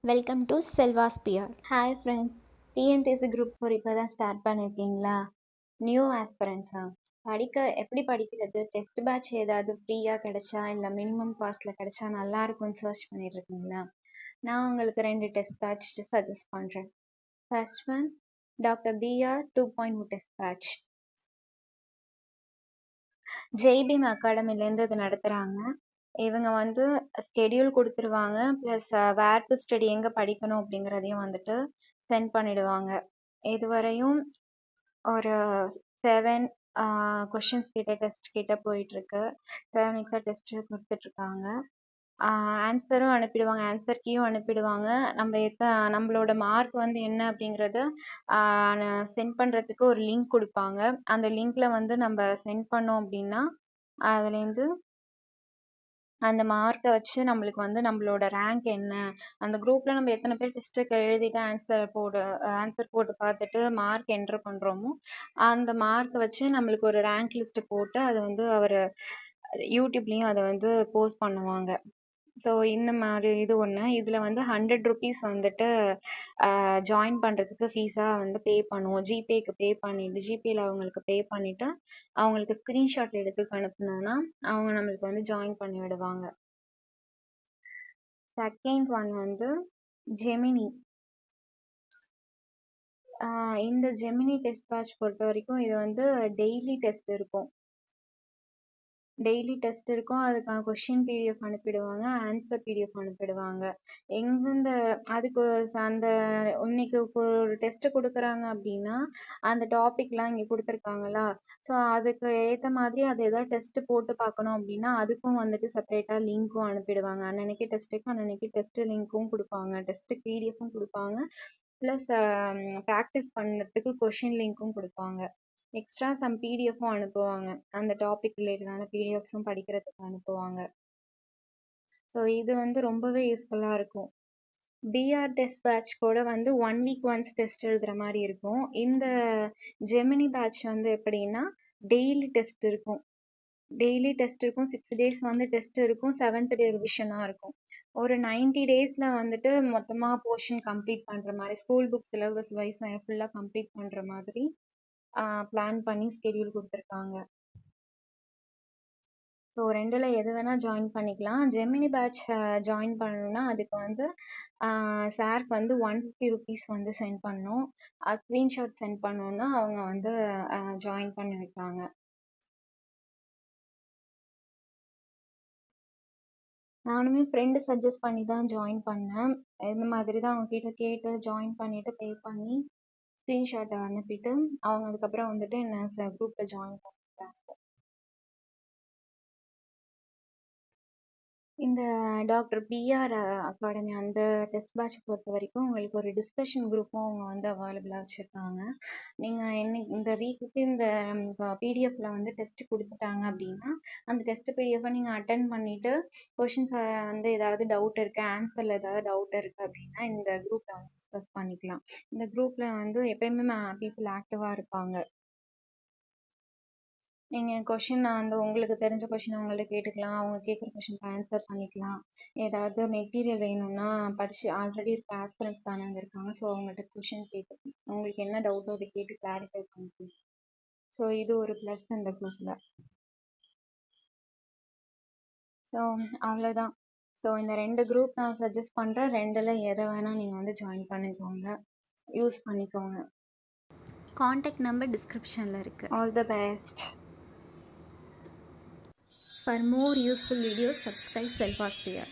Welcome to Selvas பியர். Hi friends, TNPSC group 4 இப்போ தான் ஸ்டார்ட் பண்ணியிருக்கீங்களா? நியூ ஆஸ்பிரன்ஸா? எப்படி படிக்கிறது? டெஸ்ட் பேட்ச் ஏதாவது ஃப்ரீயாக கிடைச்சா இல்லை மினிமம் காஸ்ட்டில் கிடைச்சா நல்லா இருக்கும்னு சர்ச் பண்ணிட்டு இருக்கீங்களா? நான் உங்களுக்கு 2 டெஸ்ட் பேட்ச் சஜஸ்ட் பண்ணுறேன். First one doctor BR 2.0 test batch. Jai Bhim அகாடமிலேருந்து இது நடத்துகிறாங்க. இவங்க வந்து ஸ்கெடியூல் கொடுத்துருவாங்க, ப்ளஸ் வேர் டு ஸ்டடி எங்கே படிக்கணும் அப்படிங்கிறதையும் வந்துட்டு சென்ட் பண்ணிடுவாங்க. இதுவரையும் ஒரு 7 கொஷின்ஸ் கிட்ட டெஸ்ட் கிட்ட போயிட்டுருக்கு. 7 எக்ஸா டெஸ்ட் கொடுத்துட்ருக்காங்க. ஆன்சரும் அனுப்பிடுவாங்க, ஆன்சர் கீயும் அனுப்பிடுவாங்க. நம்மளோட மார்க் வந்து என்ன அப்படிங்கிறத சென்ட் பண்ணுறதுக்கு ஒரு லிங்க் கொடுப்பாங்க. அந்த லிங்க்ல வந்து நம்ம சென்ட் பண்ணோம் அப்படின்னா அதுலேருந்து அந்த மார்க்கை வச்சு நம்மளுக்கு வந்து நம்மளோட ரேங்க் என்ன, அந்த குரூப்ல நம்ம எத்தனை பேர் டெஸ்ட்டுக்கு எழுதிட்டு ஆன்சர் போட்டு பார்த்துட்டு மார்க் என்ட்ரு பண்ணுறோமோ அந்த மார்க்கை வச்சு நம்மளுக்கு ஒரு ரேங்க் லிஸ்ட் போட்டு அதை வந்து அவர் யூடியூப்லேயும் அதை வந்து போஸ்ட் பண்ணுவாங்க. ஸோ இந்த மாதிரி இது ஒன்று. இதில் வந்து 100 ருபீஸ் வந்துட்டு ஜாயின் பண்ணுறதுக்கு ஃபீஸாக வந்து பே பண்ணுவோம். ஜிபேக்கு பே பண்ணிவிட்டு ஜிபேயில் அவங்களுக்கு பே பண்ணிவிட்டு அவங்களுக்கு ஸ்க்ரீன்ஷாட் எடுத்து அனுப்புனோன்னா அவங்க நம்மளுக்கு வந்து ஜாயின் பண்ணி விடுவாங்க. செகண்ட் ஒன் வந்து ஜெமினி. இந்த ஜெமினி டெஸ்ட் பேட்ச் பொறுத்த வரைக்கும் இது வந்து டெய்லி டெஸ்ட் இருக்கும். அதுக்கான கொஷின் பிடிஎஃப் அனுப்பிடுவாங்க, ஆன்சர் பிடிஎஃப் அனுப்பிடுவாங்க. எந்தெந்த அதுக்கு அந்த இன்னைக்கு ஒரு டெஸ்ட் கொடுக்குறாங்க அப்படின்னா அந்த டாபிக்லாம் இங்கே கொடுத்துருக்காங்களா, ஸோ அதுக்கு ஏற்ற மாதிரி அது ஏதாவது டெஸ்ட் போட்டு பார்க்கணும் அப்படின்னா அதுக்கும் வந்துட்டு செப்பரேட்டாக லிங்க்கும் அனுப்பிடுவாங்க. அன்னன்னைக்கு டெஸ்ட்டுக்கு அன்னன்னைக்கு டெஸ்ட் லிங்க்கும் கொடுப்பாங்க, டெஸ்ட் பிடிஎஃப்பும் கொடுப்பாங்க, ப்ளஸ் ப்ராக்டிஸ் பண்ணுறதுக்கு கொஷின் லிங்க்கும் கொடுப்பாங்க. எக்ஸ்ட்ரா சம் பிடிஎஃப்பும் அனுப்புவாங்க, அந்த டாபிக் ரிலேட்டடான பிடிஎஃப்ஸும் படிக்கிறதுக்கு அனுப்புவாங்க. ஸோ இது வந்து ரொம்பவே யூஸ்ஃபுல்லாக இருக்கும். பிஆர் டெஸ்ட் பேட்ச் கூட வந்து 1 வீக் ஒன்ஸ் டெஸ்ட் எழுதுகிற மாதிரி இருக்கும். இந்த ஜெமினி பேட்ச் வந்து எப்படின்னா டெய்லி டெஸ்ட் இருக்கும். 6 டேஸ் வந்து டெஸ்ட் இருக்கும், 7th டே ரிவிஷனாக இருக்கும். ஒரு 90 டேஸில் வந்துட்டு மொத்தமாக போர்ஷன் கம்ப்ளீட் பண்ணுற மாதிரி, ஸ்கூல் புக் சிலபஸ் வைஸ் ஃபுல்லாக கம்ப்ளீட் பண்ணுற மாதிரி பிளான் பண்ணி ஸ்கெடியூல் கொடுத்துருக்காங்க. ஸோ 2ல் எது வேணால் ஜாயின் பண்ணிக்கலாம். ஜெமினி பேட்ச் ஜாயின் பண்ணணும்னா அதுக்கு வந்து சாருக்கு வந்து 150 ருபீஸ் வந்து சென்ட் பண்ணணும். ஸ்க்ரீன்ஷாட் சென்ட் பண்ணோன்னா அவங்க வந்து ஜாயின் பண்ணி வைப்பாங்க. நானுமே ஃப்ரெண்டு சஜஸ்ட் பண்ணி தான் ஜாயின் பண்ணேன். இந்த மாதிரி தான் அவங்க கிட்ட கேட்டு ஜாயின் பண்ணிவிட்டு பே பண்ணி ஸ்க்ரீன்ஷாட்டை அனுப்பிட்டு அவங்க அதுக்கப்புறம் வந்துட்டு என்ன குரூப்பில் ஜாயின் பண்ணிட்டாங்க. இந்த டாக்டர் பிஆர் அகாடமி அந்த டெஸ்ட் பேட்ச் பொறுத்த வரைக்கும் உங்களுக்கு ஒரு டிஸ்கஷன் குரூப்பும் அவங்க வந்து அவைலபிளாக வச்சுருக்காங்க. நீங்கள் இந்த வீக்குக்கு இந்த பிடிஎஃப்பில் வந்து டெஸ்ட் கொடுத்துட்டாங்க அப்படின்னா அந்த டெஸ்ட் பிடிஎஃப்பை நீங்கள் அட்டன் பண்ணிவிட்டு கொஷின்ஸ் வந்து ஏதாவது டவுட் இருக்குது, ஆன்சரில் ஏதாவது டவுட் இருக்குது அப்படின்னா இந்த குரூப்பில் வந்து டிஸ்கஸ் பண்ணிக்கலாம். இந்த குரூப்பில் வந்து எப்பயுமே பீப்புள் ஆக்டிவாக இருப்பாங்க. நீங்கள் கொஷின் அந்த உங்களுக்கு தெரிஞ்ச கொஷின் அவங்கள்ட்ட கேட்டுக்கலாம், அவங்க கேட்குற கொஷினுக்கு ஆன்சர் பண்ணிக்கலாம். ஏதாவது மெட்டீரியல் வேணும்னா ஆல்ரெடி இருக்க ஆஸ்பிரன்ஸ் தானே அங்கே இருக்காங்க, ஸோ அவங்கள்ட்ட கொஷின் கேட்டு உங்களுக்கு என்ன டவுட்டோ அதை கேட்டு கிளாரிஃபை பண்ணிக்கலாம். ஸோ இது ஒரு ப்ளஸ் இந்த குரூப்பில். ஸோ அவ்வளோதான். ஸோ இந்த 2 குரூப் நான் சஜஸ்ட் பண்ணுறேன். 2ல் எதை வேணால் நீங்கள் வந்து ஜாயின் பண்ணிக்கோங்க, யூஸ் பண்ணிக்கோங்க. காண்டாக்ட் நம்பர் டிஸ்கிரிப்ஷனில் இருக்குது. All the best. For more useful videos, subscribe Selva's Pier.